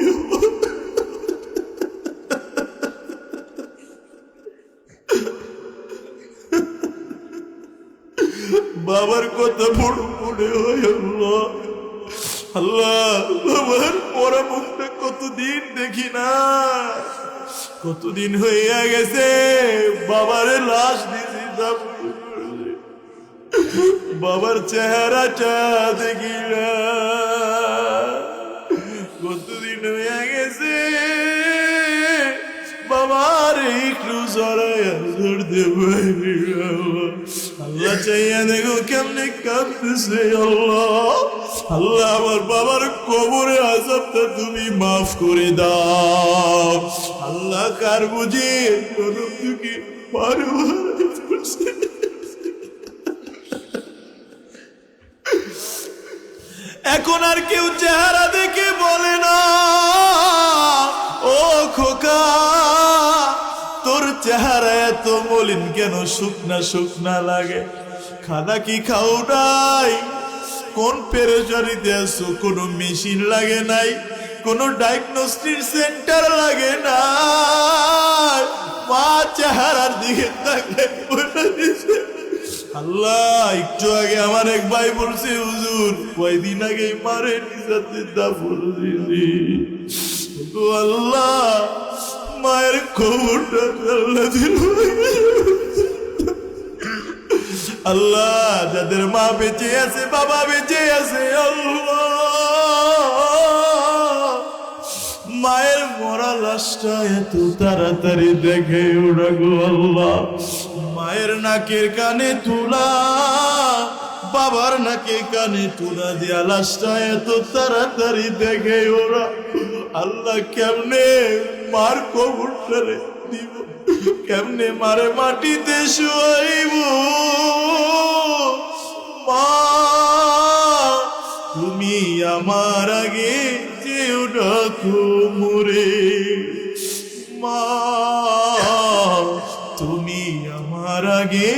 বাবার কথা মনে হয় আল্লাহ। আল্লাহ বাবার পরা মুখটা কতদিন দেখি না, কতদিন হইয়া গেছে বাবার লাশ দিছি, বাবার চেহারাটা দেখি না, কতদিন হইয়া গেছে বাবার একটু জড়াইয়া ধরতে পারি। আল্লাহ চাইয়া দেখো কেমনে কাঁদতেছে আল্লাহ। আল্লাহ আমার বাবার কবরের আযাবটা তুমি মাফ করে দাও আল্লাহ। কার বুঝি কি পারো, এখন আর কেউ চেহারা দেখে বলে না ও খোকা তোর চেহারা এত মলিন কেন, শুকনা শুকনা লাগে, খানা কি খাও নাই, কোন পেরেশানিতে আছো, কোনো মেশিন লাগে নাই, কোনো ডায়াগনস্টিক সেন্টার লাগে না, মা চেহারার দিকে তাকিয়ে বলে দিছে। আল্লাহ একটু আগে আমার এক ভাই বলছে হুজুর কয়দিন আগে মারে নিজাতে দাফন দিছি। আল্লাহ মায়ের খবরটা আল্লাহ দিল। আল্লাহ যাদের মা বেঁচে আছে বাবা বেঁচে আছে আল্লাহ মায়ের মরা লাশটা এত তাড়াতাড়ি দেখে ওরা গো আল্লাহ। মায়ের নাকের কানে তুলা, বাবার নাকে কানে তুলা দিয়া লাশটা এত তাড়াতাড়ি দেখে ওরা। আল্লাহ কেমনে মার কবরটা দিব, কেমনে মারে মাটিতে শুয়াইব। মা তুমি আমার আগে যেও ডাকো মোরে, মা তুমি আমার আগে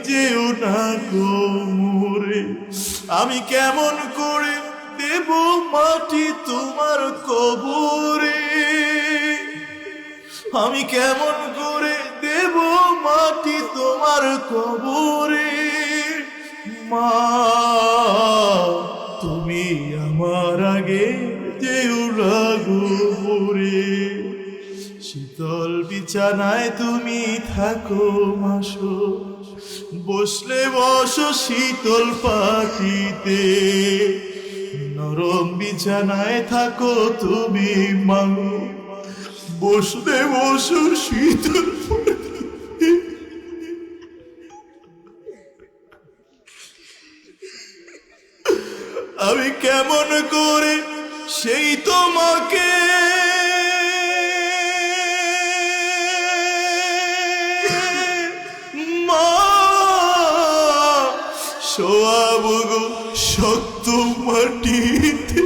যেও ডাকো মোরে। আমি কেমন করে দেব মাটি তোমার কবরে, আমি কেমন করে দেব মাটি তোমার কবরে। মা তুমি আমার আগে যেও লাগো মোরে। শীতল বিছানায় তুমি থাকো মাসো, বসলে বসো শীতল পাটিতে, নরম বিছানায় থাকো তুমি মাগো, বসলে বসো শীতল পাটিতে। আমি কেমন করে সেই তোমাকে মা শোয়াবো গো শক্ত মাটিতে।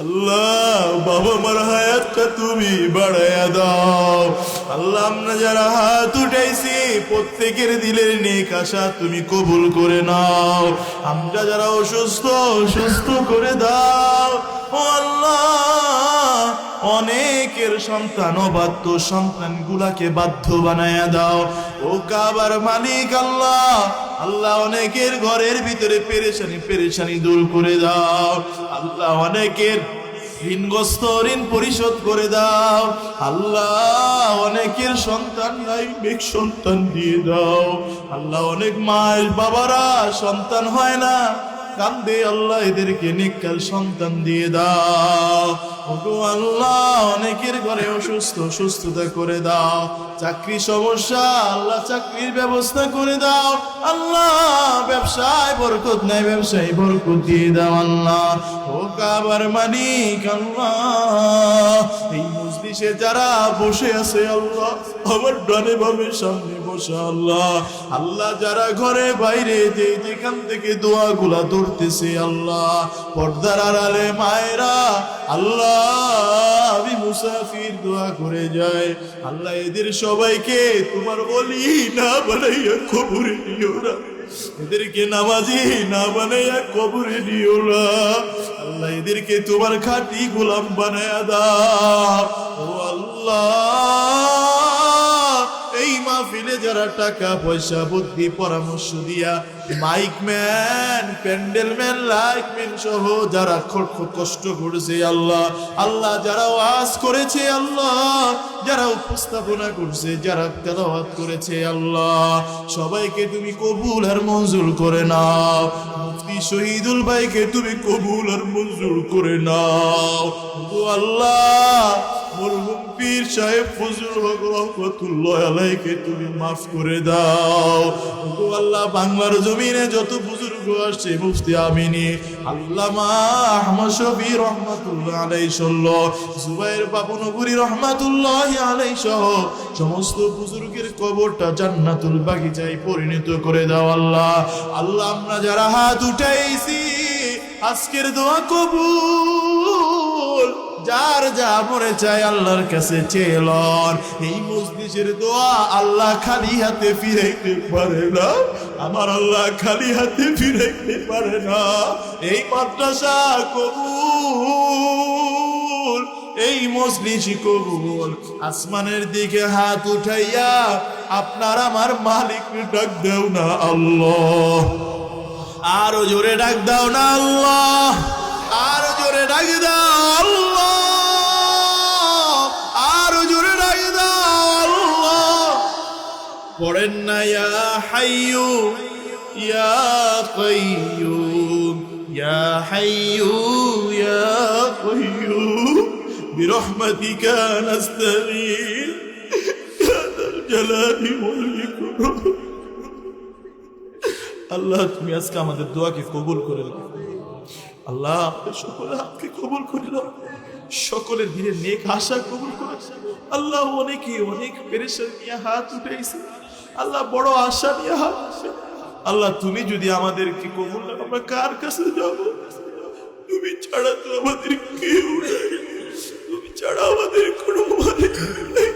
আল্লাহ বাবা মার হায়াতটা তুমি বাড়াইয়া দাও আল্লাহ। আমরা যারা হাত উঠাইছি প্রত্যেকের দিলের নেক আশা তুমি কবুল করে নাও। আমরা যারা অসুস্থ সুস্থ করে দাও ও আল্লাহ। অনেকের সন্তান অবাধ্য সন্তান গুলাকে বাধ্য বানায়া দাও ও কাবার মালিক আল্লাহ। আল্লাহ অনেকের ঘরের ভিতরে পেরেশানি দূর করে দাও আল্লাহ। অনেকের ঋণগ্রস্ত ঋণ পরিশোধ করে দাও আল্লাহ। অনেকের সন্তান নাই, নেক সন্তান দিয়ে দাও আল্লাহ। অনেক মা বাবারা সন্তান হয় না কান্দে আল্লাহ, এদেরকে নেককার সন্তান দিয়ে দাও ওগো আল্লাহ। অনেকের ঘরে অসুস্থ সুস্থতা করে দাও, চাকরি সমস্যা আল্লাহ চাকরির ব্যবস্থা করে দাও আল্লাহ। ব্যবসায় বরকত নাই, ব্যবসায় বরকত দিয়ে দাও আল্লাহ ও কাবার মালিক আল্লাহ। এই মজলিসে যারা বসে আছে আল্লাহ, আমার ডানে বামে সামনে বসা আল্লাহ। আল্লাহ যারা ঘরে বাইরে যেখান থেকে দোয়াগুলা ধরতেছে আল্লাহ, পর্দার আড়ালে মায়েরা আল্লাহ আমি মুসাফির দোয়া করে যায় আল্লাহ। এদের সবাইকে তোমার ওলি না বানাইয়া কবরে নিও না, এদেরকে নামাজি না বানাইয়া কবরে নিও না আল্লাহ। এদেরকে তোমার খাঁটি গোলাম বানায়া দাও ও আল্লাহ। এই মাহফিলে যারা টাকা পয়সা বুদ্ধি পরামর্শ দিয়া mike man, pandal man, light man সহ যারা কষ্ট করেছে আল্লাহ, আল্লাহ যারা ওয়াজ করেছে আল্লাহ, যারা উপস্থাপনা করছে, যারা তেলাওয়াত করেছে আল্লাহ, সবাইকে তুমি কবুল আর মঞ্জুর করে নাও। মুফতি শহীদুল ভাইকে তুমি কবুল আর মঞ্জুর করে নাও গো আল্লাহ। মরহুম পীর সাহেব ফজলুল হক রহমাতুল্লাহ আলাইহিকে তুমি মাফ করে দাও গো আল্লাহ। বাংলার জমিনে যত বুজুর্গ আসছে, মুফতি আমিনী, আল্লামা আহমদ শফি রহমাতুল্লাহ আলাইহি সল্লাহ, জুবাইর বাবুনগরী রহমাতুল্লাহ আলাইহি সহ সমস্ত বুজুর্গের কবরটা জান্নাতুল বাগিচায় পরিণত করে দাও আল্লাহ। আল্লাহ আমরা যারা হাত উঠাইছি আজকের দোয়া কবুল, যার যা মনে চায় আল্লাহর কাছে চেলন। এই মজলিসের দোয়া আল্লাহ খালি হাতে ফিরাইতে পারে না, আমার আল্লাহ খালি হাতে ফিরাইতে পারে না। এই মাদ্রাসা কবুল, এই মজলিস কবুল। আসমানের দিকে হাত উঠাইয়া আপনার আমার মালিক ডাক দাও না আল্লাহ, আরো জোরে ডাক দাও না আল্লাহ, আরো জোরে ডাক দাও আল্লাহ, আরো জোরে ডাক দাও আল্লাহ। পড়েন না ইয়া হাইয়ু ইয়া কাইয়ুম, ইয়া হাইয়ু ইয়া কাইয়ুম বিরহমাতিকা নাস্তাগীথ ইয়া যাল জালালি ওয়াল ইকরাম। আল্লাহ তুমি আজকে আমাদের দোয়াকে কবুল করে নাও আল্লাহ, সকলের হাতকে কবুল করে নাও, সকলের দিনের নেক আশা কবুল করে আল্লাহ। অনেকে অনেক পেরেশান নিয়ে হাত উঠাইছে আল্লাহ, বড় আশা নিয়ে হাত উঠে আল্লাহ। তুমি যদি আমাদেরকে কবুল না, আমরা কার কাছে যাব? তুমি ছাড়া তো আমাদের কেউ নাই, তুমি ছাড়া আমাদের কোনো মালিক নাই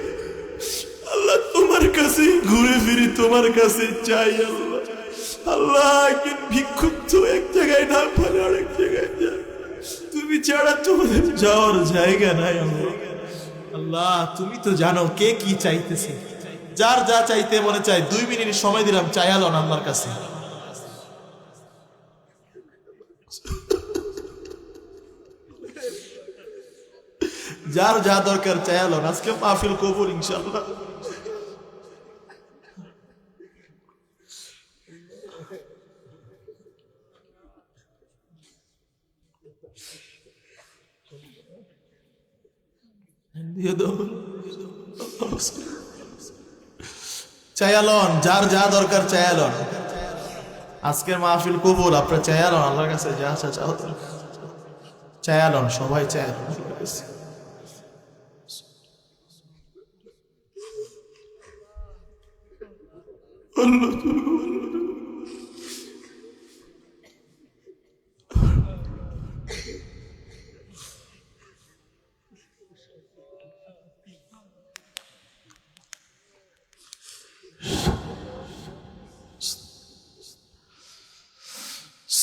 আল্লাহ। তোমার কাছে ঘুরে ফিরি, তোমার কাছে চাই আল্লাহ। আল্লাহ একদিন ভিক্ষুক তো এক জায়গায় না পারে আরেক জায়গায় যায়, তুমি ছাড়া তোমাদের যাওয়ার জায়গা নাই আল্লাহ। আল্লাহ তুমি তো জানো কে কি চাইতেছে, যার যা চাইতে মনে চায় 2 মিনিট সময় দিলাম, চাইলো না আল্লাহর কাছে। যার যা দরকার চাইলো না। আজকে মাহফিল কবুল ইনশাআল্লাহ। চাইলন, যার যা দরকার চাইলন। আজকের মাহফিল কবুল, আপনার চাইলন আল্লাহর কাছে যা আশা চাও চাইলন, সবাই চাইলন আল্লাহর কাছে।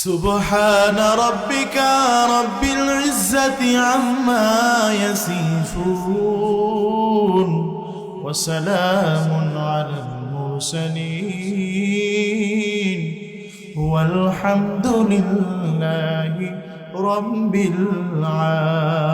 سبحان ربك رب العزة عما يصفون وسلام على المرسلين والحمد لله رب العالمين.